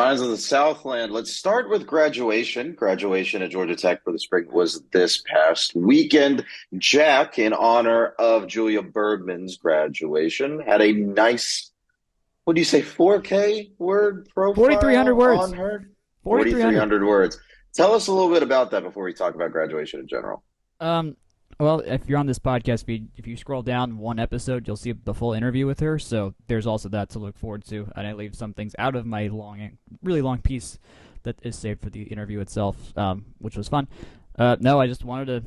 Giants of the Southland. Let's start with graduation. Graduation at Georgia Tech for the spring was this past weekend. Jack, in honor of Julia Bergman's graduation, had a nice, what do you say, 4K word 4,300 profile on words. her? 4,300. 4,300 words. Tell us a little bit about that before we talk about graduation in general. Um, well, if you're on this podcast feed, if you scroll down one episode, you'll see the full interview with her. So there's also that to look forward to. And I leave some things out of my really long piece that is saved for the interview itself, which was fun. No, I just wanted to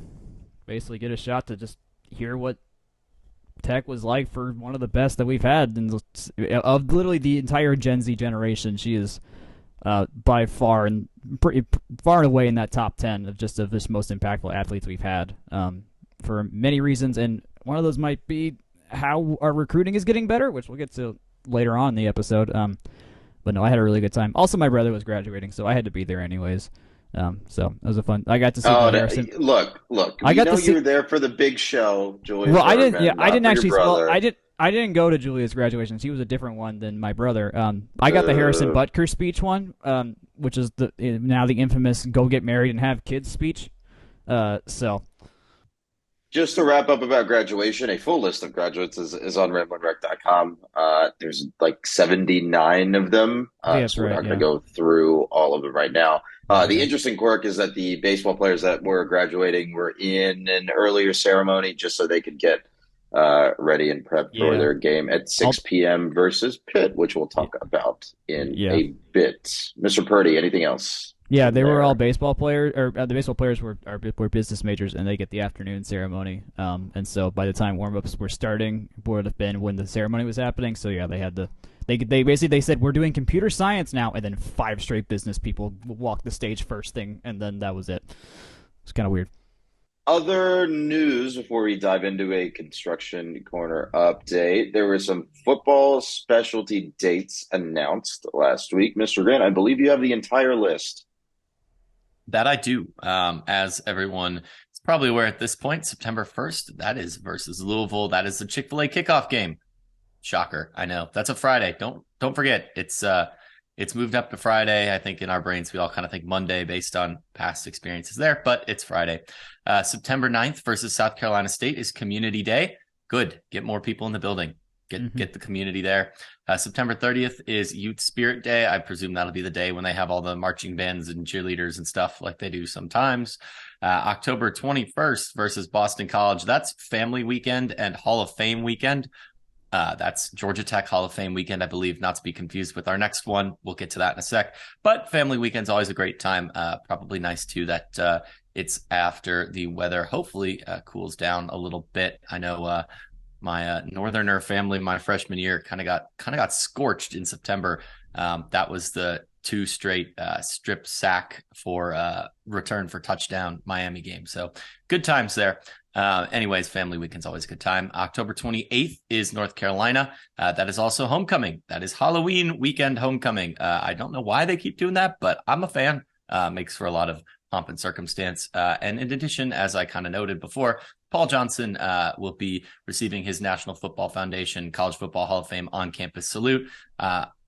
basically get a shot to just hear what Tech was like for one of the best that we've had of literally the entire Gen Z generation. She is by far and pretty far and away in that top 10 of this most impactful athletes we've had, for many reasons, and one of those might be how our recruiting is getting better, which we'll get to later on in the episode. But no, I had a really good time. Also, my brother was graduating, so I had to be there anyways. So it was a fun. I got to see Oh, Harrison. look. I We got know to you see. were there for the big show, Julia Well, I didn't. Yeah, Bergman, I not didn't for your actually. Well, brother. I didn't go to Julia's graduation. She was a different one than my brother. I got the Harrison Uh, Butker speech one, which is now the infamous "go get married and have kids" speech. So Just to wrap up about graduation, a full list of graduates is on RamblingWreck.com. There's like 79 of them, yeah, that's so we're not right. going to Yeah, go through all of them right now. The yeah, interesting quirk is that the baseball players that were graduating were in an earlier ceremony just so they could get ready and prepped for yeah. their game at All, 6 p.m. versus Pitt, which we'll talk about in yeah. a bit. Mr. Purdy, anything else Yeah, in they were all there? baseball players, or the baseball players were business majors, and they get the afternoon ceremony. And so by the time warm ups were starting, would have been when the ceremony was happening. So yeah, they had the they basically they said we're doing computer science now, and then five straight business people walked the stage first thing, and then that was it. It's kind of weird. Other news before we dive into a construction corner update. There were some football specialty dates announced last week. Mr. Grant, I believe you have the entire list. That I do. As everyone is probably aware at this point, September 1st, that is versus Louisville. That is the Chick-fil-A kickoff game. Shocker. I know. That's a Friday. Don't forget. It's moved up to Friday. I think in our brains we all kind of think Monday based on past experiences there, but it's Friday. September 9th versus South Carolina State is Community Day. Good. Get more people in the building. Get the community there. September 30th is Youth Spirit Day. I presume that'll be the day when they have all the marching bands and cheerleaders and stuff like they do sometimes. October 21st versus Boston College. That's Family Weekend and Hall of Fame Weekend. That's Georgia Tech Hall of Fame weekend, I believe, not to be confused with our next one. We'll get to that in a sec. But Family Weekend's always a great time. Probably nice, too, that it's after the weather hopefully cools down a little bit. I know my Northerner family, my freshman year, kind of got scorched in September. That was the two straight strip sack for return for touchdown Miami game. So good times there. Anyways, Family Weekend's always a good time. October 28th is North Carolina. That is also homecoming. That is Halloween weekend homecoming. I don't know why they keep doing that, but I'm a fan. Makes for a lot of pomp and circumstance. And in addition, as I kind of noted before, Paul Johnson will be receiving his National Football Foundation College Football Hall of Fame on-campus salute.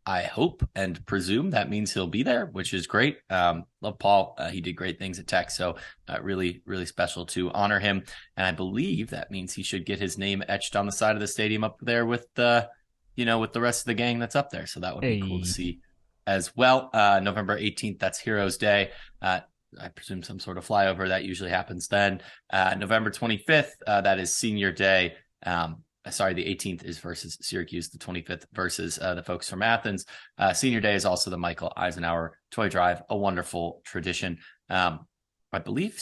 I hope and presume that means he'll be there, which is great. Love Paul. He did great things at Tech, so really, really special to honor him. And I believe that means he should get his name etched on the side of the stadium up there with with the rest of the gang that's up there. So that would be cool to Hey, see as well. November 18th, that's Heroes Day. I presume some sort of flyover that usually happens then. November 25th, that is Senior Day. Sorry, the 18th is versus Syracuse, the 25th versus the folks from Athens. Senior Day is also the Michael Eisenhower Toy Drive, a wonderful tradition. I believe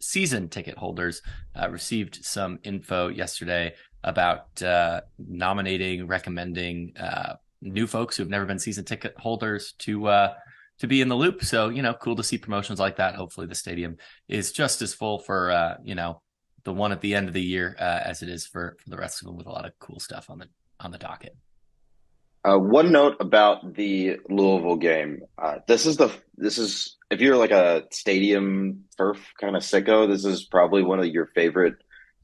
season ticket holders received some info yesterday about recommending new folks who've never been season ticket holders to be in the loop. So, cool to see promotions like that. Hopefully the stadium is just as full for, the one at the end of the year as it is for the rest of them, with a lot of cool stuff on the docket. One note about the Louisville game. This is if you're like a stadium turf kind of sicko, this is probably one of your favorite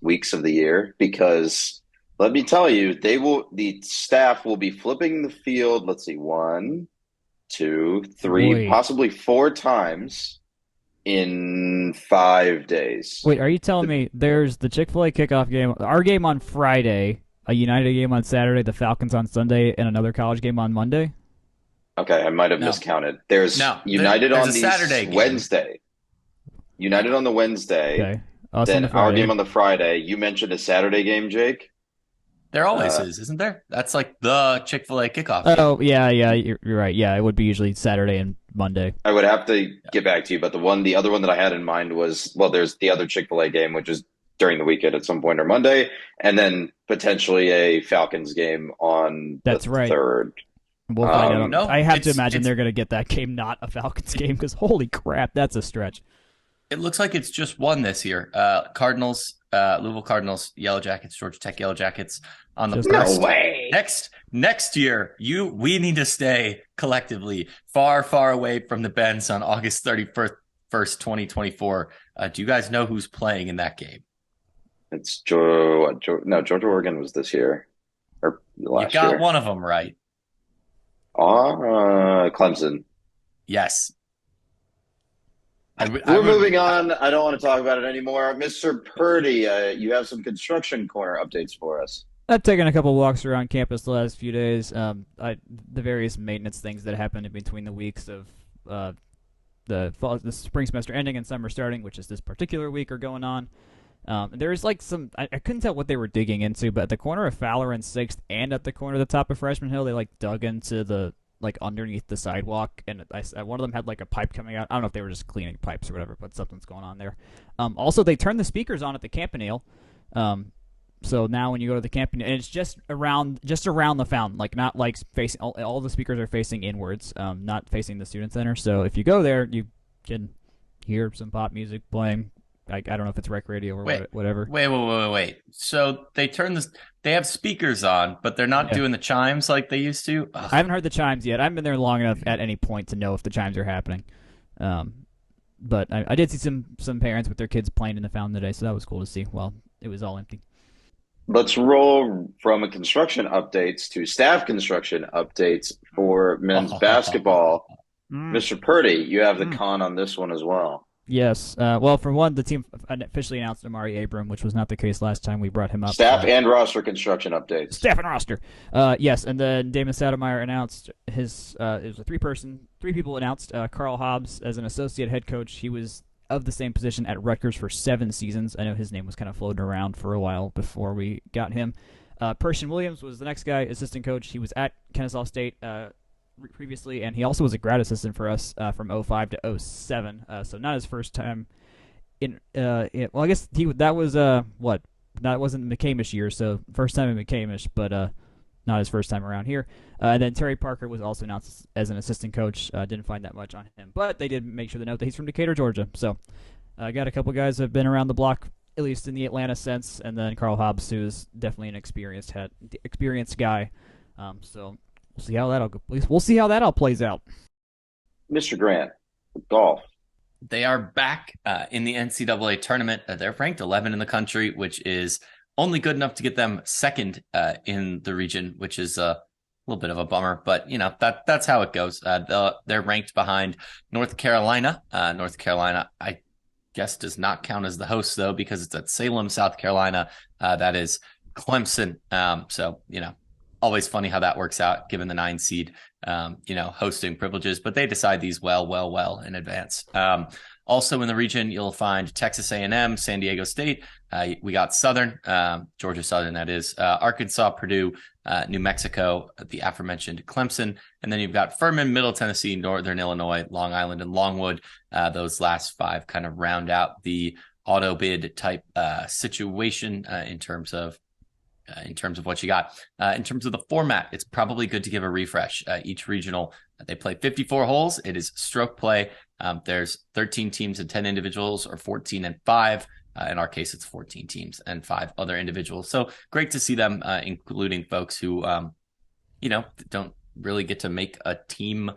weeks of the year because Let me tell you, the staff will be flipping the field. Let's see, one, two, three, Wait, possibly four times in 5 days. wait, are you telling The- me there's the Chick-fil-A kickoff game, our game on Friday, a United game on Saturday, the Falcons on Sunday, and another college game on Monday? Okay, I might have No, miscounted. There's no. United There's on a the Saturday game. Wednesday, United Yeah, on the Wednesday, Okay. Us on then the our game Friday. on the Friday. You mentioned a Saturday game, Jake. there always Uh, is, isn't there? That's like the Chick-fil-A kickoff game. Oh, yeah, yeah, you're right. Yeah, it would be usually Saturday and Monday. I would have to get back to you, but the other one that I had in mind was, well, there's the other Chick-fil-A game, which is during the weekend at some point or Monday, and then potentially a Falcons game on the That's right. third. We'll find out. Um, No, I have to it's imagine it's they're going to get that game not a Falcons game because holy crap, that's a stretch. it looks like it's just one this year. Cardinals, Louisville Cardinals, Yellow Jackets, Georgia Tech Yellow Jackets on the Just no first. way. Next year, we need to stay collectively far, far away from the Bens on August 31st, 2024. Do you guys know who's playing in that game? It's no, Georgia Oregon was this year or You last got year. one of them right. Clemson. Yes. We're moving on. I don't want to talk about it anymore. Mr. Purdy, you have some construction corner updates for us. I've taken a couple walks around campus the last few days. The various maintenance things that happened in between the weeks of the spring semester ending and summer starting, which is this particular week, are going on. There's like I couldn't tell what they were digging into, but at the corner of Fowler and Sixth, and at the corner of the top of Freshman Hill, they like dug into the like underneath the sidewalk, and one of them had like a pipe coming out. I don't know if they were just cleaning pipes or whatever, but something's going on there. Also, they turned the speakers on at the Campanile. So now when you go to the Campanile, and it's just around the fountain, like not like facing all the speakers are facing inwards, not facing the student center. So if you go there, you can hear some pop music playing. I don't know if it's rec radio or whatever. Wait. So they have speakers on, but they're not doing the chimes like they used to. Ugh. I haven't heard the chimes yet. I haven't been there long enough at any point to know if the chimes are happening. But I did see some parents with their kids playing in the fountain today, so that was cool to see. Well, it was all empty. Let's roll from a construction updates to staff construction updates for men's basketball. Mr. Purdy, you have the con on this one as well. Yes. Well, for one, the team officially announced Amari Abram, which was not the case last time we brought him up. Staff and roster construction updates. Staff and roster. Yes, and then Damon Stoudemire announced his. It was three people announced. Carl Hobbs as an associate head coach. He was of the same position at Rutgers for 7 seasons. I know his name was kind of floating around for a while before we got him. Pershing Williams was the next guy, assistant coach. He was at Kennesaw State previously, and he also was a grad assistant for us from 05 to 07. So not his first time well, I guess that was what? That wasn't McCamish year, so first time in McCamish, but not his first time around here. And then Terry Parker was also announced as an assistant coach. Didn't find that much on him, but they did make sure to note that he's from Decatur, Georgia. So I got a couple guys that have been around the block, at least in the Atlanta sense, and then Carl Hobbs, who's definitely an experienced guy. So we'll see how that all plays out. Mr. Grant, golf. They are back in the NCAA tournament. They're ranked 11 in the country, which is only good enough to get them second in the region, which is a little bit of a bummer. But, that's how it goes. They're ranked behind North Carolina. North Carolina, I guess, does not count as the host, though, because it's at Salem, South Carolina. That is Clemson. So, always funny how that works out, given the 9 seed, hosting privileges, but they decide these well in advance. Also in the region, you'll find Texas A&M, San Diego State. We got Southern, Georgia Southern, that is, Arkansas, Purdue, New Mexico, the aforementioned Clemson. And then you've got Furman, Middle Tennessee, Northern Illinois, Long Island, and Longwood. Those last 5 kind of round out the auto bid type situation in terms of what you got. In terms of the format, it's probably good to give a refresh. Each regional, they play 54 holes. It is stroke play. There's 13 teams and 10 individuals, or 14 and 5. In our case, it's 14 teams and 5 other individuals. So great to see them, including folks who, don't really get to make a team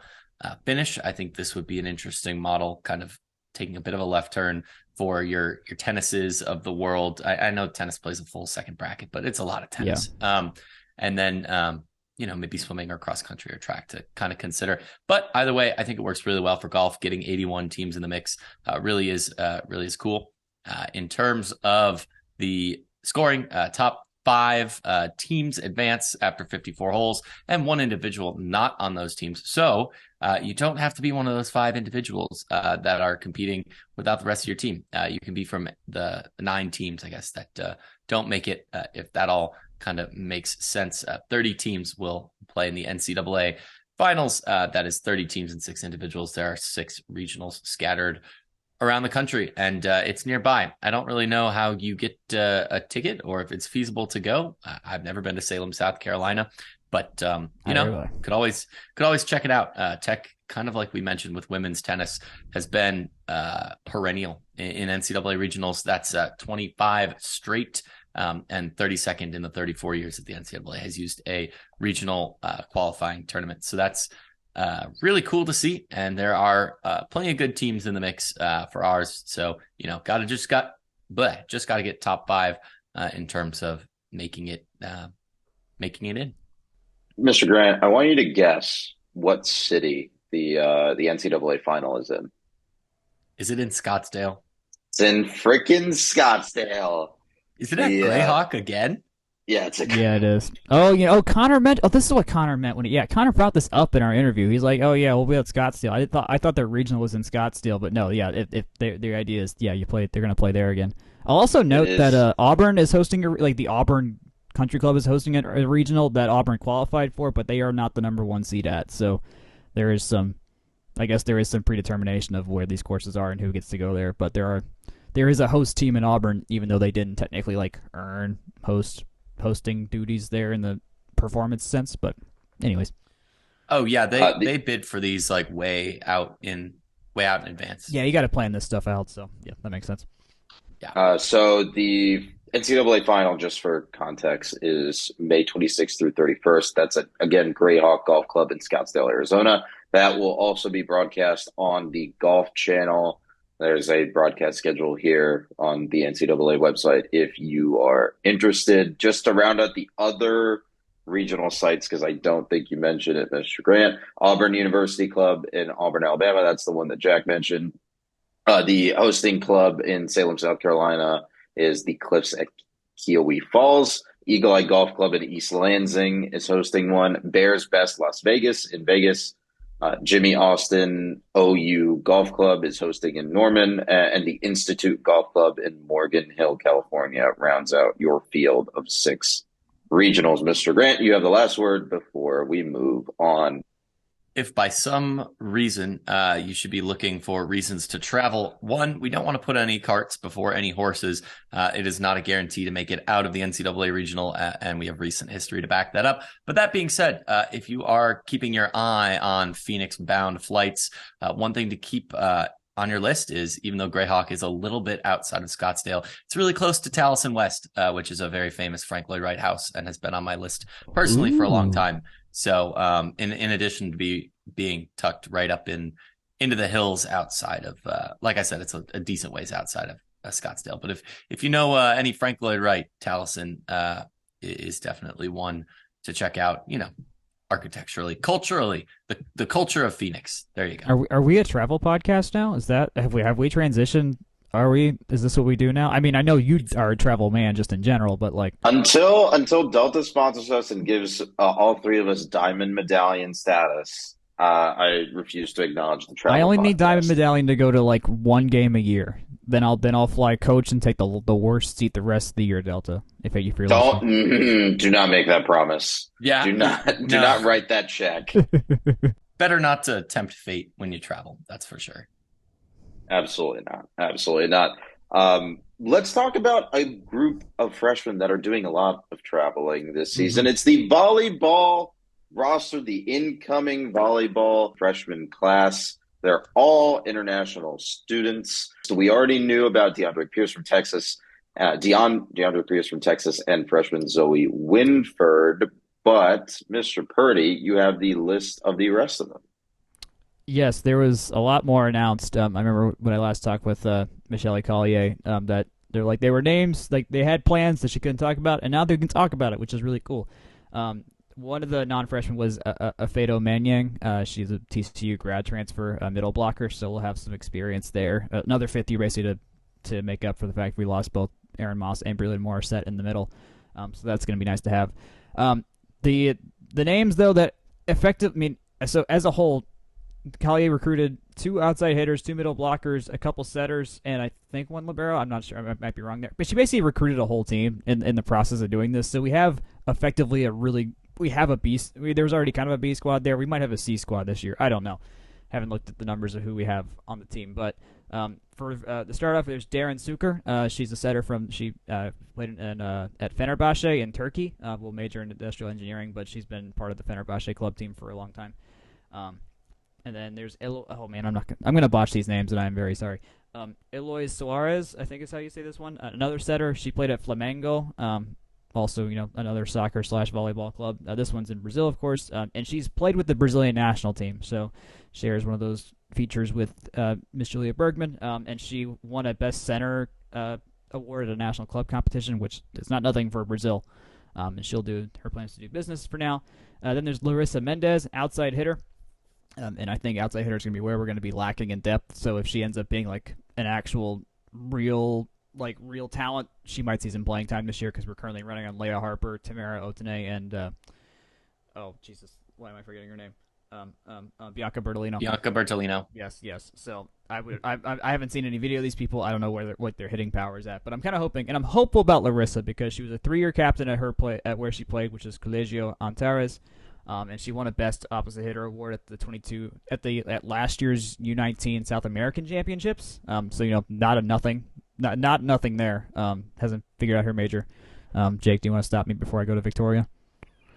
finish. I think this would be an interesting model, kind of taking a bit of a left turn for your tennises of the world. I know tennis plays a full second bracket, but it's a lot of tennis. Yeah. And then maybe swimming or cross country or track to kind of consider. But either way, I think it works really well for golf. Getting 81 teams in the mix really is cool. In terms of the scoring, top 5 teams advance after 54 holes, and 1 individual not on those teams. So you don't have to be one of those 5 individuals that are competing without the rest of your team. You can be from the 9 teams, I guess, that don't make it, if that all kind of makes sense. 30 teams will play in the NCAA finals. That is 30 teams and 6 individuals. There are 6 regionals scattered around the country, and it's nearby. I don't really know how you get a ticket or if it's feasible to go. I've never been to Salem, South Carolina, but could always check it out. Tech, kind of like we mentioned with women's tennis, has been perennial in NCAA regionals. That's 25 straight. And 32nd in the 34 years that the NCAA has used a regional qualifying tournament. So that's really cool to see. And there are plenty of good teams in the mix for ours. So, just got to get top 5 in terms of making it in. Mr. Grant, I want you to guess what city the NCAA final is in. Is it in Scottsdale? It's in frickin' Scottsdale. Is it at Greyhawk again? Yeah, it is. Oh, yeah. Oh, Connor meant. Oh, this is what Connor meant when Connor brought this up in our interview. He's like, "Oh yeah, we'll be at Scottsdale." I thought the regional was in Scottsdale, but no, yeah. If their idea is, they're gonna play there again. I'll also note that Auburn is hosting the Auburn Country Club is hosting a regional that Auburn qualified for, but they are not the number 1 seed at. So there is some predetermination of where these courses are and who gets to go there. But there is a host team in Auburn, even though they didn't technically earn hosting duties there in the performance sense. But anyways. Oh yeah, they bid for these way out in advance. Yeah, you got to plan this stuff out. So yeah, that makes sense. Yeah. So the NCAA final, just for context, is May 26th through 31st. That's again Greyhawk Golf Club in Scottsdale, Arizona. That will also be broadcast on the Golf Channel. There's a broadcast schedule here on the NCAA website if you are interested. Just to round out the other regional sites, because I don't think you mentioned it, Mr. Grant. Auburn University Club in Auburn, Alabama. That's the one that Jack mentioned. The hosting club in Salem, South Carolina is the Cliffs at Kiowee Falls. Eagle Eye Golf Club in East Lansing is hosting one. Bears Best Las Vegas in Vegas. Jimmy Austin OU Golf Club is hosting in Norman, and the Institute Golf Club in Morgan Hill, California rounds out your field of 6 regionals. Mr. Grant, you have the last word before we move on. If by some reason you should be looking for reasons to travel, 1, we don't want to put any carts before any horses. It is not a guarantee to make it out of the NCAA regional, and we have recent history to back that up. But that being said, if you are keeping your eye on Phoenix-bound flights, one thing to keep on your list is, even though Greyhawk is a little bit outside of Scottsdale, it's really close to Towson West, which is a very famous Frank Lloyd Wright house and has been on my list personally for a long time. So in addition to being tucked right up into the hills outside of, like I said, it's a decent ways outside of Scottsdale. But if you know any Frank Lloyd Wright, Towson is definitely one to check out, architecturally, culturally, the culture of Phoenix. There you go. Are we a travel podcast now? Is that have we transitioned? Is this what we do now? I mean, I know you are a travel man just in general, but until Delta sponsors us and gives all 3 of us diamond medallion status, I refuse to acknowledge the travel. I only podcast. need diamond medallion to go to 1 game a year. Then I'll fly coach and take the worst seat the rest of the year, Delta. If you're do not make that promise. Yeah, do not write that check. Better not to tempt fate when you travel. That's for sure. Absolutely not. Let's talk about a group of freshmen that are doing a lot of traveling this season. It's the volleyball roster, the incoming volleyball freshman class. They're all international students. So we already knew about DeAndre Pierce from Texas, DeAndre Pierce from Texas, and freshman Zoe Winford. But Mr. Purdy, you have the list of the rest of them. Yes, there was a lot more announced. I remember when I last talked with Michelle Collier, that they were names, like they had plans that she couldn't talk about, and now they can talk about it, which is really cool. Um, One of the non-freshmen was Afedo Manyang. She's a TCU grad transfer, middle blocker, so we'll have some experience there. Another fifth year basically to make up for the fact we lost both Aaron Moss and Breland Morissette in the middle. So that's going to be nice to have. Um, the names though that effective, I mean, so as a whole, Collier recruited 2 outside hitters, 2 middle blockers, a couple setters, and I think 1 libero. I'm not sure. I might be wrong there. But she basically recruited a whole team in the process of doing this. So we have effectively we have a B. There was already kind of a B squad there. We might have a C squad this year. I don't know. Haven't looked at the numbers of who we have on the team. But for the start off, there's Darren Suker. She's a setter she played at Fenerbahce in Turkey. Will major in industrial engineering, but she's been part of the Fenerbahce club team for a long time. And then there's oh man, I'm gonna botch these names, and I'm very sorry. Eloy Suarez, I think is how you say this one. Another setter. She played at Flamengo. Also, another soccer/volleyball club. This one's in Brazil, of course, and she's played with the Brazilian national team, so shares one of those features with Miss Julia Bergman. And she won a Best Center award at a national club competition, which is not nothing for Brazil. And she'll do her plans to do business for now. Then there's Larissa Mendez, outside hitter. And I think outside hitter is going to be where we're going to be lacking in depth. So if she ends up being like an actual real talent, she might see some playing time this year because we're currently running on Leah Harper, Tamara Otene, and oh Jesus, why am I forgetting her name? Bianca Bertolino. Bianca Bertolino. Yes. So I haven't seen any video of these people. I don't know what their hitting power is at, but I'm kind of hoping, and I'm hopeful about Larissa because she was a 3-year captain at where she played, which is Colegio Antares. And she won a Best Opposite Hitter award at last year's U19 South American Championships. So not nothing there. Hasn't figured out her major. Jake, do you want to stop me before I go to Victoria?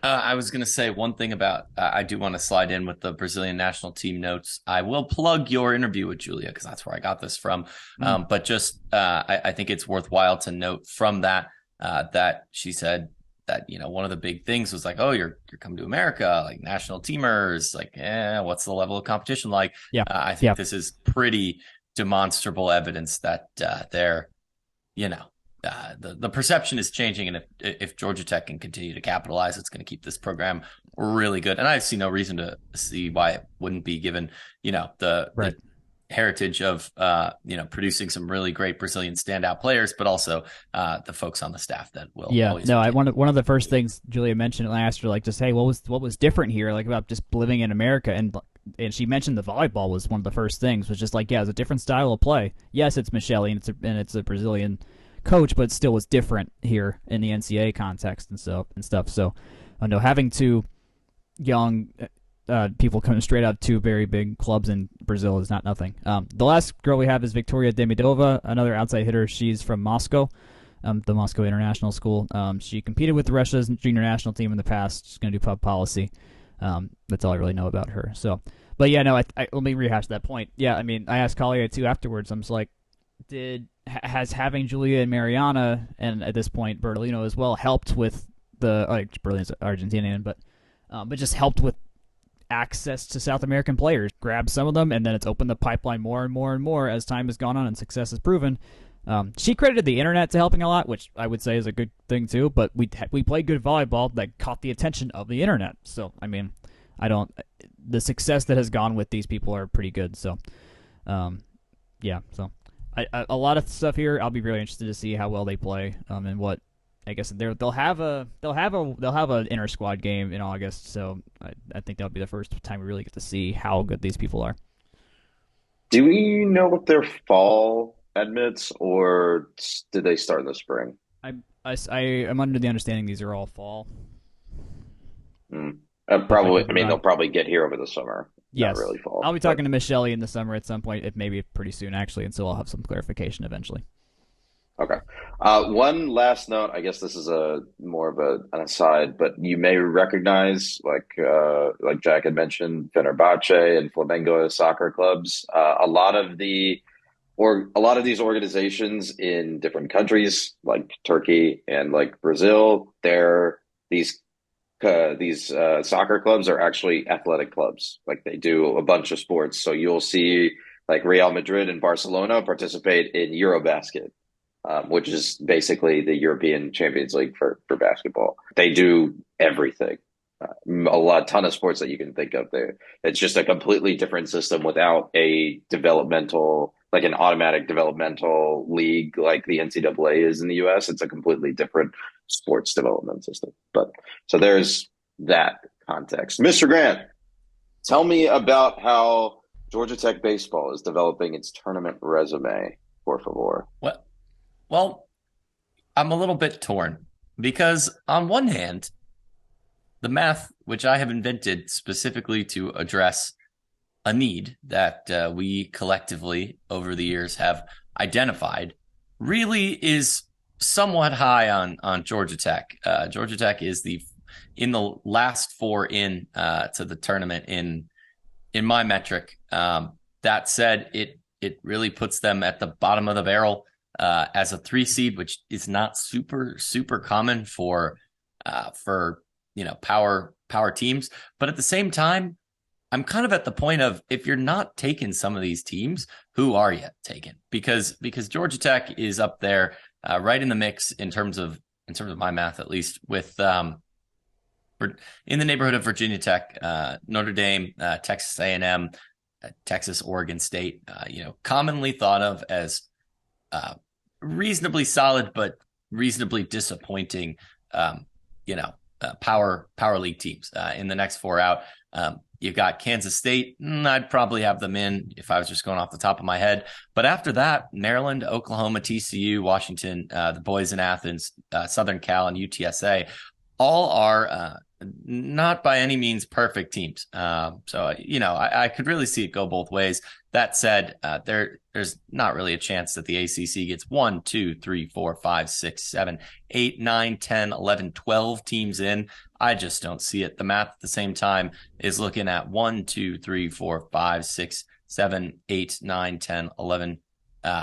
I was going to say one thing about I do want to slide in with the Brazilian national team notes. I will plug your interview with Julia because that's where I got this from. But just I think it's worthwhile to note from that that she said that one of the big things was like, oh, you're coming to America, like national teamers, like what's the level of competition like? Yeah, I think this is pretty demonstrable evidence that they're the perception is changing, and if Georgia Tech can continue to capitalize, it's going to keep this program really good. And I see no reason to see why it wouldn't be, given the heritage of producing some really great Brazilian standout players, but also the folks on the staff that will. One of the first things Julia mentioned, and I asked her like, just hey, what was different here, like about just living in America, and she mentioned the volleyball was one of the first things, was just like, yeah, it's a different style of play. Yes, it's Michele and it's a Brazilian coach, but it still was different here in the NCAA context and stuff. So I know having 2 young people coming straight out of 2 very big clubs in Brazil is not nothing. The last girl we have is Victoria Demidova, another outside hitter. She's from Moscow, the Moscow International School. She competed with Russia's junior national team in the past. She's going to do pub policy. That's all I really know about her. So, but yeah, no, let me rehash that point. Yeah, I mean, I asked Collier too afterwards. I'm just like, has having Julia and Mariana, and at this point Bertolino as well, helped with Bertolino's Argentinian, but just helped with access to South American players, grab some of them, and then it's opened the pipeline more and more and more as time has gone on and success is proven. She credited the internet to helping a lot, which I would say is a good thing too, but we played good volleyball that caught the attention of the internet. So, I mean, the success that has gone with these people are pretty good. So, yeah, so a lot of stuff here. I'll be really interested to see how well they play, and what, I guess they'll have an inter squad game in August. So I think that'll be the first time we really get to see how good these people are. Do we know if they're fall admits or did they start in the spring? I'm under the understanding these are all fall. Probably. I mean, they'll probably get here over the summer. Yes. Not really fall. I'll be talking to Miss Shelley in the summer at some point, maybe pretty soon actually, and so I'll have some clarification eventually. Okay. One last note. I guess this is more of an aside, but you may recognize, like Jack had mentioned, Fenerbahce and Flamengo soccer clubs. A lot of these organizations in different countries, like Turkey and like Brazil, they're these these soccer clubs are actually athletic clubs. Like they do a bunch of sports. So you'll see like Real Madrid and Barcelona participate in Eurobasket, which is basically the European Champions League for basketball. They do everything. Ton of sports that you can think of there. It's just a completely different system without a developmental, like an automatic developmental league like the NCAA is in the US. It's a completely different sports development system. But so there's that context. Mr. Grant, tell me about how Georgia Tech baseball is developing its tournament resume, por favor. Well, I'm a little bit torn because on one hand, the math, which I have invented specifically to address a need that we collectively over the years have identified, really is somewhat high on Georgia Tech. Georgia Tech is in the last four to the tournament in my metric. That said, it really puts them at the bottom of the barrel as a 3 seed, which is not super common for power teams. But at the same time, I'm kind of at the point of, if you're not taking some of these teams, who are you taking? Because Georgia Tech is up there right in the mix in terms of my math, at least, with in the neighborhood of Virginia Tech, Notre Dame, Texas A&M, Texas, Oregon State, commonly thought of as reasonably solid but reasonably disappointing, power league teams. In the next four out, you've got Kansas State. I'd probably have them in if I was just going off the top of my head. But after that, Maryland, Oklahoma, TCU, Washington, the boys in Athens, Southern Cal, and UTSA all are not by any means perfect teams. I could really see it go both ways. That said, there's not really a chance that the ACC gets 1, 2, 3, 4, 5, 6, 7, 8, 9, 10, 11, 12 teams in. I just don't see it. The math at the same time is looking at 1, 2, 3, 4, 5, 6, 7, 8, 9, 10, 11,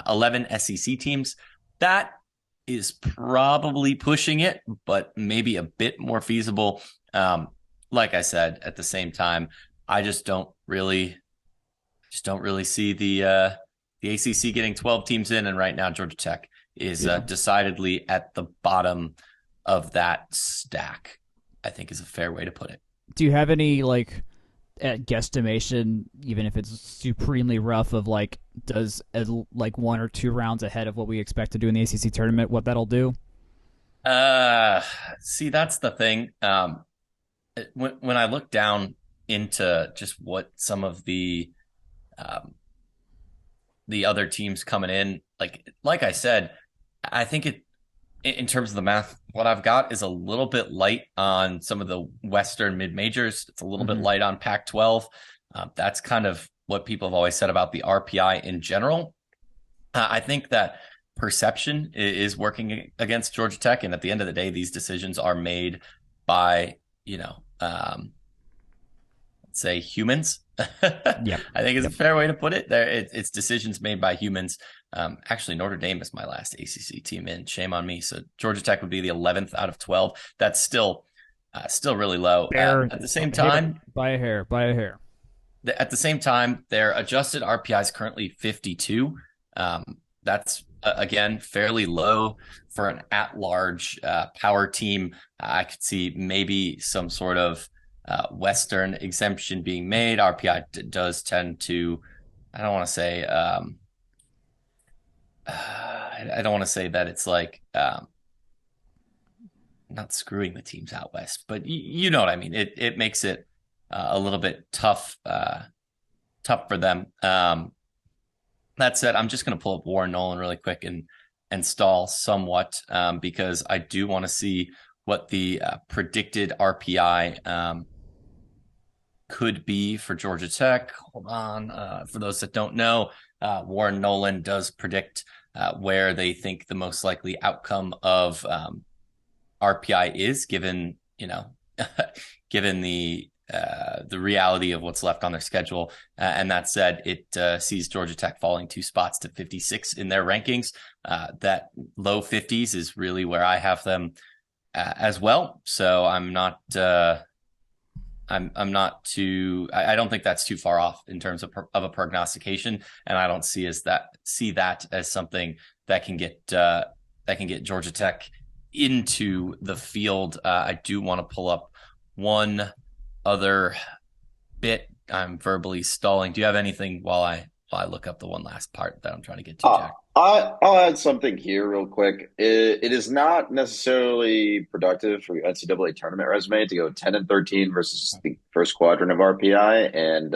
11 SEC teams. That is probably pushing it, but maybe a bit more feasible. Like I said, at the same time, I just don't really see the ACC getting 12 teams in. And right now, Georgia Tech is decidedly at the bottom of that stack, I think is a fair way to put it. Do you have any guesstimation, even if it's supremely rough, of does 1 or 2 rounds ahead of what we expect to do in the ACC tournament, what that'll do? See, that's the thing. When I look down into just what some of the other teams coming in, like I said, I think in terms of the math, what I've got is a little bit light on some of the Western mid-majors. It's a little bit light on Pac-12. That's kind of what people have always said about the RPI in general. I think that perception is working against Georgia Tech. And at the end of the day, these decisions are made by, let's say humans. Yeah, I think it's a fair way to put it. It's decisions made by humans. Actually, Notre Dame is my last ACC team in. Shame on me. So Georgia Tech would be the 11th out of 12. That's still really low. At the same time, by a hair. At the same time, their adjusted RPI is currently 52. That's again fairly low for an at-large power team. I could see maybe some sort of Western exemption being made. RPI does tend to, I don't want to say that it's not screwing the teams out west, but you know what I mean. It makes it a little bit tough for them. That said, I'm just going to pull up Warren Nolan really quick and stall somewhat because I do want to see what the predicted RPI could be for Georgia Tech. Hold on. For those that don't know, Warren Nolan does predict where they think the most likely outcome of RPI is, given given the reality of what's left on their schedule. And that said, it sees Georgia Tech falling 2 spots to 56 in their rankings. That low 50s is really where I have them as well. So I'm not. I'm not too. I don't think that's too far off in terms of a prognostication, and I don't see that as something that can get Georgia Tech into the field. I do want to pull up one other bit. I'm verbally stalling. Do you have anything while I look up the one last part that I'm trying to get to, Jack? I'll add something here real quick. It is not necessarily productive for your NCAA tournament resume to go 10-13 versus the first quadrant of RPI and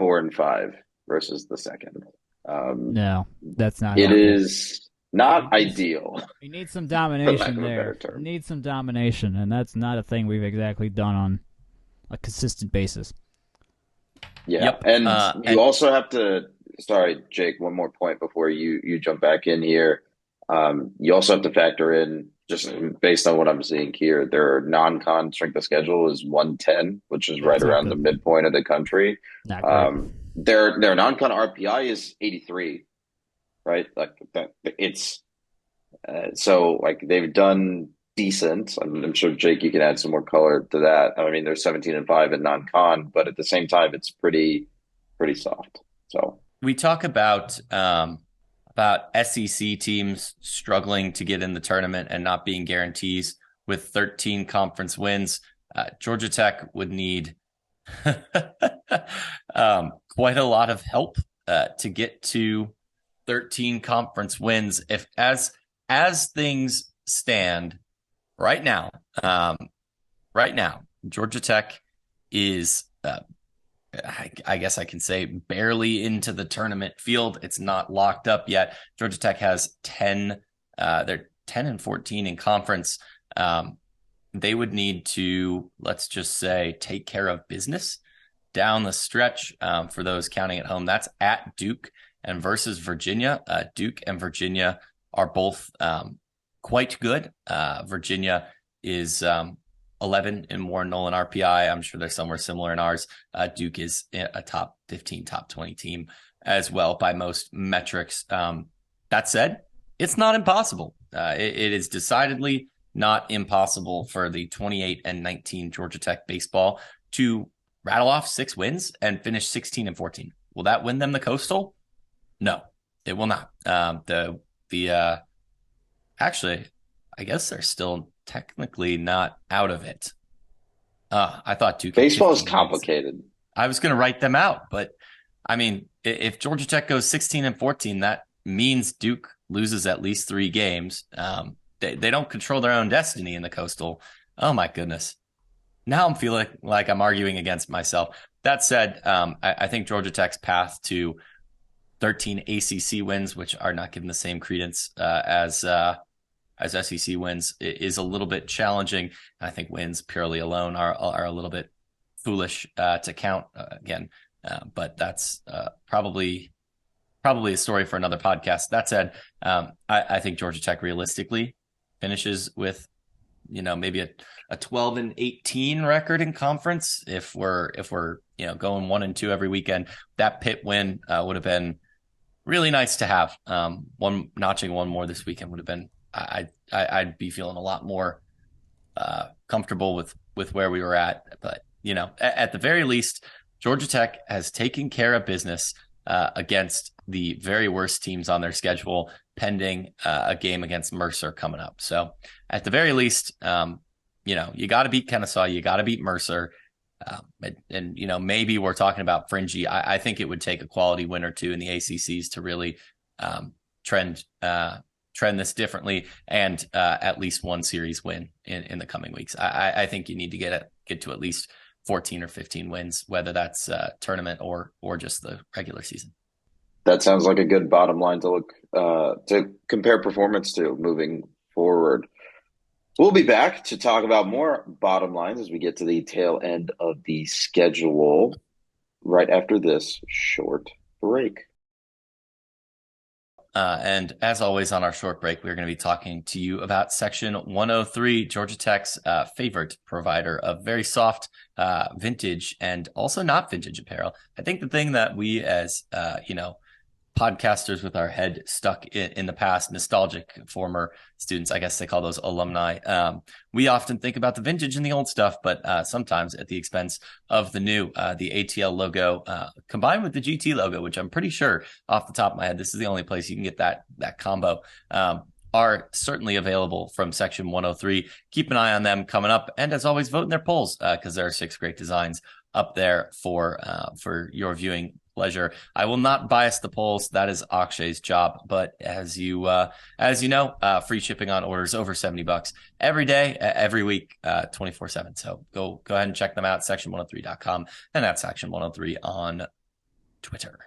4-5 versus the second. No, that's not. It helpful. is not ideal. We need some domination For lack of a better there. term. Need some domination, and that's not a thing we've exactly done on a consistent basis. Yeah, Yep. and And you also have to. Sorry, Jake. One more point before you jump back in here. You also have to factor in, just based on what I'm seeing here, their non-con strength of schedule is 110, which is right That's not around the good. midpoint of the country. Not great. Their non-con RPI is 83, right? Like that, it's so like they've done decent. I'm sure Jake, you can add some more color to that. I mean, they're 17-5 in non-con, but at the same time, it's pretty soft. So we talk about SEC teams struggling to get in the tournament and not being guarantees with 13 conference wins. Georgia Tech would need quite a lot of help to get to 13 conference wins. If as things stand right now, Georgia Tech is I guess I can say barely into the tournament field. It's not locked up yet. Georgia Tech has 10. They're 10-14 in conference. They would need to, let's just say, take care of business down the stretch. For those counting at home, that's at Duke and versus Virginia. Duke and Virginia are both quite good. Virginia is 11 in more Nolan RPI. I'm sure they're somewhere similar in ours. Duke is a top 15, top 20 team as well by most metrics. That said, it's not impossible. It is decidedly not impossible for the 28-19 Georgia Tech baseball to rattle off 6 wins and finish 16-14. Will that win them the Coastal? No, it will not. Actually, I guess they're still technically not out of it. I thought Duke. Baseball is complicated. Wins. I was going to write them out, but I mean, if Georgia Tech goes 16-14, that means Duke loses at least 3 games. They don't control their own destiny in the Coastal. Oh my goodness. Now I'm feeling like I'm arguing against myself. That said, I think Georgia Tech's path to 13 ACC wins, which are not given the same credence as SEC wins, is a little bit challenging. I think wins purely alone are a little bit foolish to count again. But that's probably a story for another podcast. That said, I think Georgia Tech realistically finishes with, maybe a 12-18 record in conference. If we're going 1-2 every weekend, that Pitt win would have been really nice to have. Notching one more this weekend would have been. I'd be feeling a lot more comfortable with where we were at. But at the very least, Georgia Tech has taken care of business against the very worst teams on their schedule, pending a game against Mercer coming up. So at the very least, you got to beat Kennesaw, you got to beat Mercer. And maybe we're talking about fringy. I think it would take a quality win or two in the ACCs to really trend this differently, and at least one series win in the coming weeks. I think you need to get to at least 14 or 15 wins, whether that's tournament or just the regular season. That sounds like a good bottom line to look to compare performance to moving forward. We'll be back to talk about more bottom lines as we get to the tail end of the schedule right after this short break. And as always on our short break, we're going to be talking to you about Section 103, Georgia Tech's favorite provider of very soft vintage and also not vintage apparel. I think the thing that we as, podcasters with our head stuck in the past, nostalgic former students, I guess they call those alumni. We often think about the vintage and the old stuff, but sometimes at the expense of the new. The ATL logo combined with the GT logo, which I'm pretty sure off the top of my head, this is the only place you can get that combo. Are certainly available from Section 103. Keep an eye on them coming up. And as always, vote in their polls because there are 6 great designs up there for your viewing pleasure. I will not bias the polls. That is Akshay's job. But as you know, free shipping on orders over $70 every day, every week, 24/7. So go ahead and check them out, section103.com, and that's Section 103 on Twitter.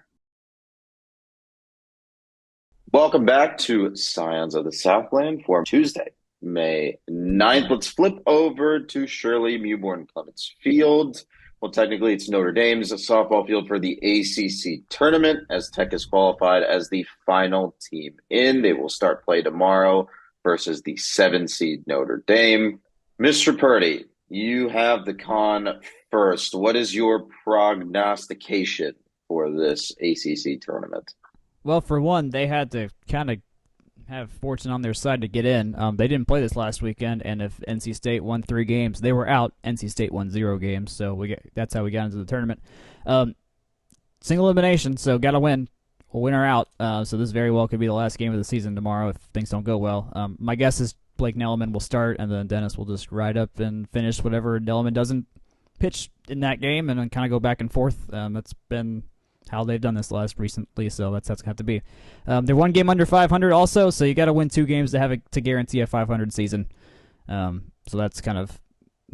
Welcome back to Scions of the Southland for Tuesday, May 9th. Let's flip over to Shirley Mewborn Clements Field. Well, technically, it's Notre Dame's softball field for the ACC tournament, as Tech is qualified as the final team in. They will start play tomorrow versus the 7-seed Notre Dame. Mr. Purdy, you have the con first. What is your prognostication for this ACC tournament? Well, for one, they had to kind of have fortune on their side to get in. They didn't play this last weekend, and if NC State won 3 games, they were out. NC State won 0 games, so that's how we got into the tournament. Single elimination, so got to win. We'll win or out. So this very well could be the last game of the season tomorrow if things don't go well. My guess is Blake Nelliman will start, and then Dennis will just ride up and finish whatever Nelliman doesn't pitch in that game, and then kind of go back and forth. That's been how they've done this recently, so that's how it's going to have to be. They're 1 game under 500 also, so you got to win 2 games to guarantee a 500 season. So that's kind of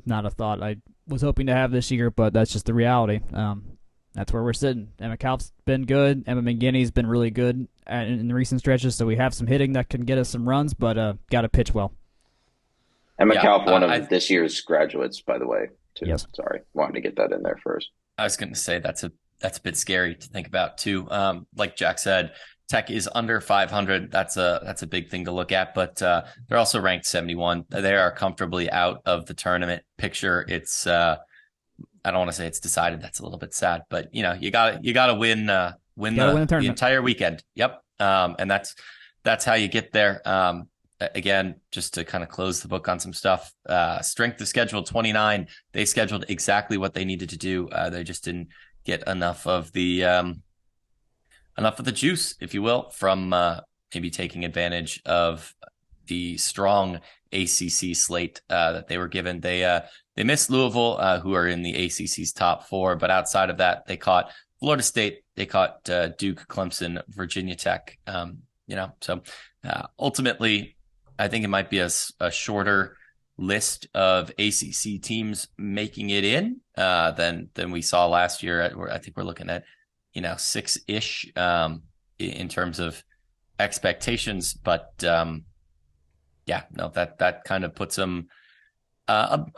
not a thought I was hoping to have this year, but that's just the reality. That's where we're sitting. Emma Kalf's been good. Emma McGinney's been really good in recent stretches, so we have some hitting that can get us some runs, but got to pitch well. Emma Kalf, one of this year's graduates, by the way, too. Yes. Sorry, wanted to get that in there first. I was going to say that's a bit scary to think about too. Like Jack said, Tech is under 500. That's a big thing to look at, but they're also ranked 71. They are comfortably out of the tournament picture. It's I don't want to say it's decided. That's a little bit sad, but you got to win the entire weekend. Yep. And that's how you get there. Again, just to kind of close the book on some stuff, strength of schedule 29. They scheduled exactly what they needed to do. They just didn't get enough of the juice, if you will, from maybe taking advantage of the strong ACC slate that they were given. They missed Louisville, who are in the ACC's top 4, but outside of that, they caught Florida State, they caught Duke, Clemson, Virginia Tech. So ultimately, I think it might be a shorter list of ACC teams making it in than we saw last year. I think we're looking at 6-ish in terms of expectations, but that kind of puts them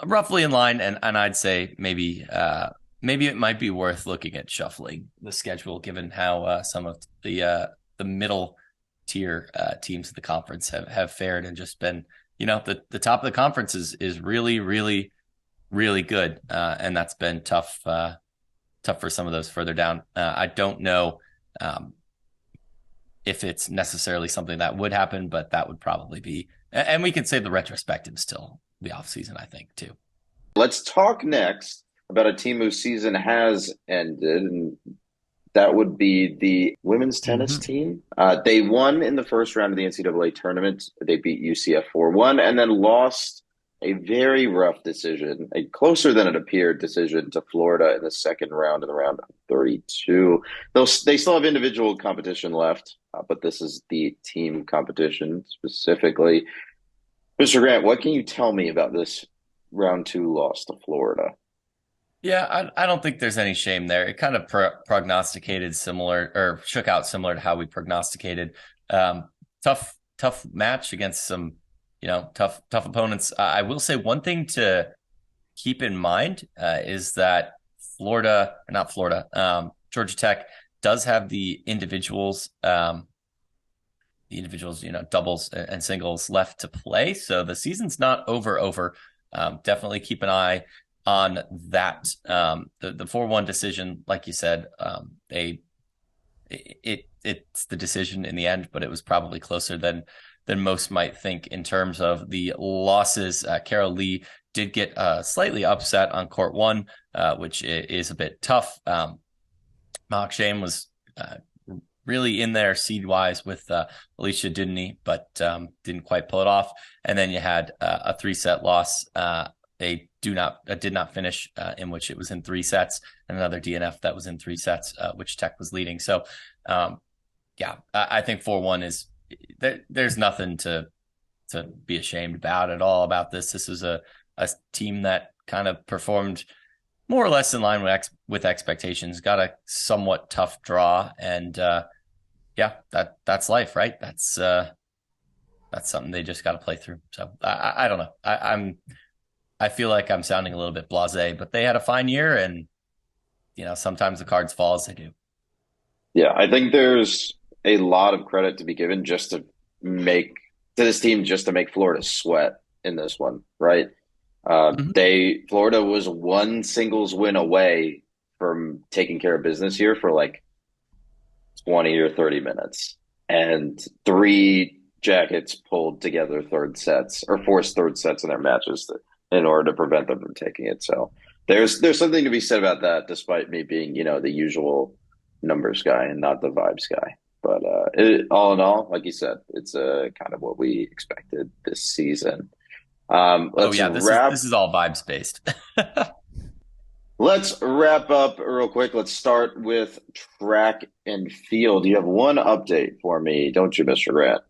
roughly in line, and I'd say maybe it might be worth looking at shuffling the schedule given how some of the middle tier teams of the conference have fared and just been. The top of the conference is really, really, really good. And that's been tough for some of those further down. I don't know if it's necessarily something that would happen, but that would probably be, and we can say the retrospective still the off season, I think, too. Let's talk next about a team whose season has ended, and that would be the women's tennis team. They won in the first round of the NCAA tournament. They beat UCF 4-1 and then lost a very rough decision, a closer than it appeared decision to Florida in the second round in the round of 32. They still have individual competition left, but this is the team competition specifically. Mr. Grant, what can you tell me about this round 2 loss to Florida? Yeah, I don't think there's any shame there. It kind of prognosticated similar, or shook out similar to how we prognosticated. Tough match against some, tough opponents. I will say one thing to keep in mind is that Georgia Tech does have the individuals, doubles and singles left to play. So the season's not over. Definitely keep an eye on that. The 4-1 decision, like you said, it it's the decision in the end, but it was probably closer than most might think in terms of the losses. Carol Lee did get slightly upset on court one, which is a bit tough. Mark Shane was really in there seed wise with Alicia Dudney, but didn't quite pull it off. And then you had a 3-set loss. They did not finish in which it was in 3 sets, and another DNF that was in 3 sets, which Tech was leading. So, I think 4-1 is there's nothing to be ashamed about at all about this. This is a team that kind of performed more or less in line with expectations. Got a somewhat tough draw, and that's life, right? That's something they just got to play through. So I don't know. I feel like I'm sounding a little bit blasé, but they had a fine year, and sometimes the cards fall as they do. Yeah, I think there's a lot of credit to be given to this team just to make Florida sweat in this one, right? Florida was one singles win away from taking care of business here for like 20 or 30 minutes, and 3 Jackets pulled together third sets or forced third sets in their matches in order to prevent them from taking it. So there's something to be said about that, despite me being, the usual numbers guy and not the vibes guy. But all in all, like you said, it's kind of what we expected this season. This is all vibes based. Let's wrap up real quick. Let's start with track and field. You have one update for me, don't you, Mr. Grant?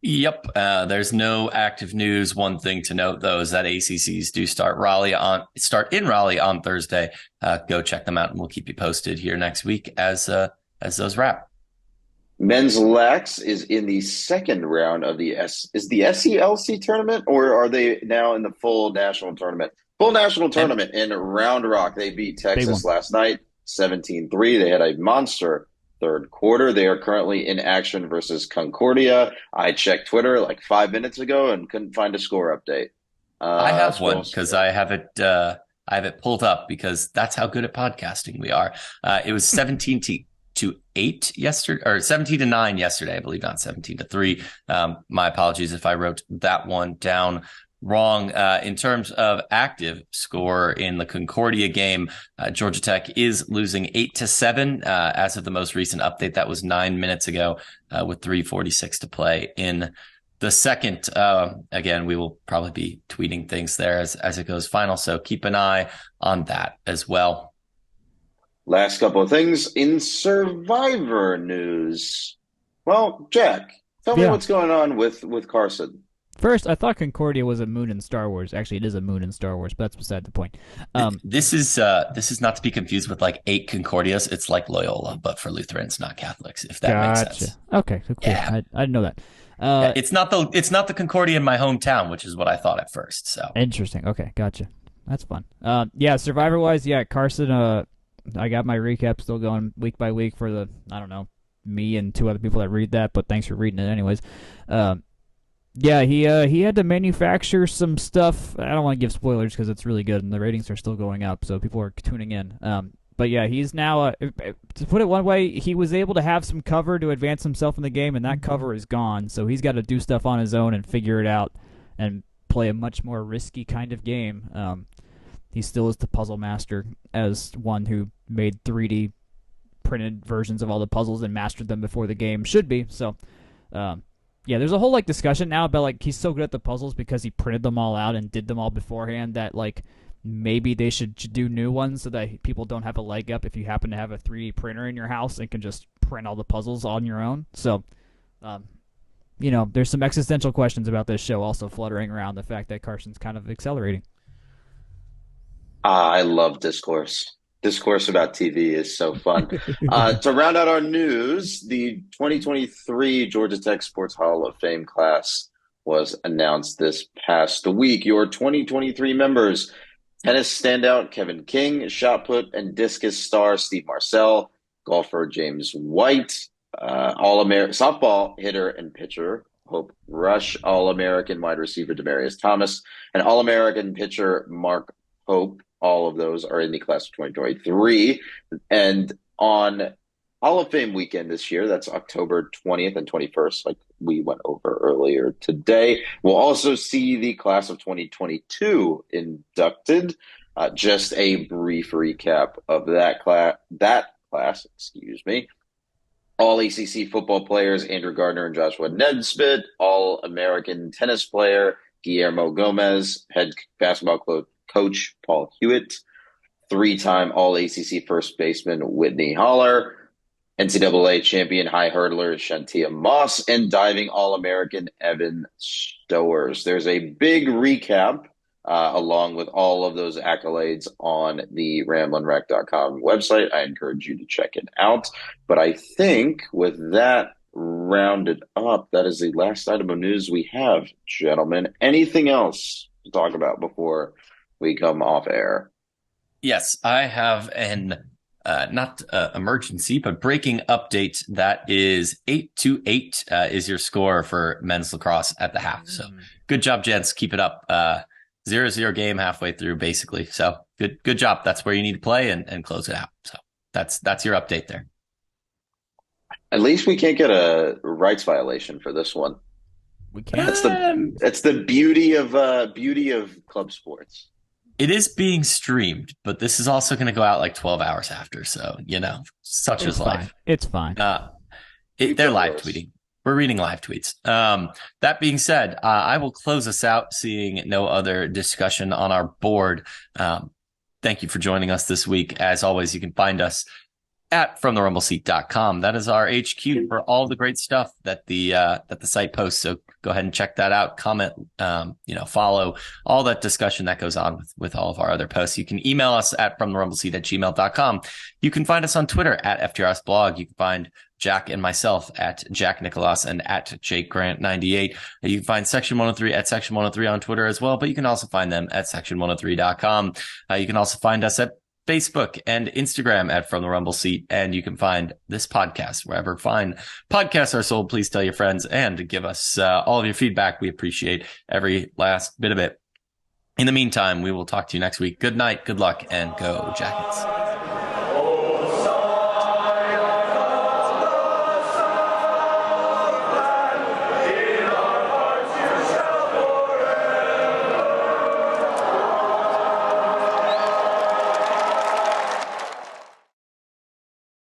Yep. There's no active news. One thing to note, though, is that ACCs do start in Raleigh on Thursday. Go check them out, and we'll keep you posted here next week as those wrap. Men's lax is in the second round of the SELC tournament, or are they now in the full national tournament? Full national tournament in Round Rock. They beat Texas last night, 17-3. They had a monster third quarter. They are currently in action versus Concordia. I checked Twitter like 5 minutes ago and couldn't find a score update. I have one because I have it pulled up because that's how good at podcasting we are. It was 17-8 yesterday, or 17-9 yesterday, I believe, not 17-3. My apologies if I wrote that one down wrong. In terms of active score in the Concordia game, Georgia Tech is losing 8-7 as of the most recent update. That was 9 minutes ago with 3:46 to play in the second. Again, we will probably be tweeting things there as it goes final, so keep an eye on that as well. Last couple of things in Survivor news. Well, Jack, tell me what's going on with Carson. First, I thought Concordia was a moon in Star Wars. Actually, it is a moon in Star Wars, but that's beside the point. This is not to be confused with like 8 Concordias. It's like Loyola, but for Lutherans, not Catholics. If that makes sense. Okay, cool. Yeah. I didn't know that. It's not the Concordia in my hometown, which is what I thought at first. So interesting. Okay, gotcha. That's fun. Survivor wise, Carson. I got my recap still going week by week for me and 2 other people that read that, but thanks for reading it anyways. He had to manufacture some stuff. I don't want to give spoilers because it's really good and the ratings are still going up, so people are tuning in. He's now, to put it one way, he was able to have some cover to advance himself in the game, and that cover is gone, so he's got to do stuff on his own and figure it out and play a much more risky kind of game. He still is the puzzle master as one who made 3D printed versions of all the puzzles and mastered them before the game should be. So, there's a whole discussion now about he's so good at the puzzles because he printed them all out and did them all beforehand that maybe they should do new ones so that people don't have a leg up if you happen to have a 3D printer in your house and can just print all the puzzles on your own. So, there's some existential questions about this show also fluttering around the fact that Carson's kind of accelerating. I love discourse. Discourse about TV is so fun. To round out our news, the 2023 Georgia Tech Sports Hall of Fame class was announced this past week. Your 2023 members: tennis standout Kevin King, shot put and discus star Steve Marcel, golfer James White, All-American softball hitter and pitcher Hope Rush, All-American wide receiver Demaryius Thomas, and All-American pitcher Mark Pope. All of those are in the class of 2023. And on Hall of Fame weekend this year. That's October 20th and 21st, like we went over earlier today. We'll also see the class of 2022 inducted. Just a brief recap of that class, excuse me. All ACC football players, Andrew Gardner and Joshua Nesbitt. All American tennis player, Guillermo Gomez. Head basketball coach, Paul Hewitt. Three-time All ACC first baseman, Whitney Holler. NCAA champion high hurdler Shantia Moss, and diving All-American Evan Stowers. There's a big recap along with all of those accolades on the ramblinwreck.com website. I encourage you to check it out. But I think with that rounded up, that is the last item of news we have, gentlemen. Anything else to talk about before we come off air? Yes, I have an not emergency, but breaking update. That is 8-8 is your score for men's lacrosse at the half. So good job, gents. Keep it up. 0-0 game halfway through, basically. So good job. That's where you need to play and close it out. So that's your update there. At least we can't get a rights violation for this one. We can. That's the beauty of club sports. It is being streamed, but this is also going to go out like 12 hours after. So, such is life. It's fine. They're live tweeting. We're reading live tweets. That being said, I will close us out, seeing no other discussion on our board. Thank you for joining us this week. As always, you can find us at fromtherumbleseat.com. That is our HQ for all the great stuff that the site posts. So go ahead and check that out. Comment, follow all that discussion that goes on with all of our other posts. You can email us at fromtherumbleseat@gmail.com. You can find us on Twitter at FTRSblog. You can find Jack and myself at Jack Nicholas and at Jake Grant 98. You can find Section 103 at Section 103 on Twitter as well, but you can also find them at section103.com. You can also find us at Facebook and Instagram at From the Rumble Seat. And you can find this podcast wherever fine podcasts are sold. Please tell your friends and give us all of your feedback. We appreciate every last bit of it. In the meantime, we will talk to you next week. Good night, good luck, and go Jackets.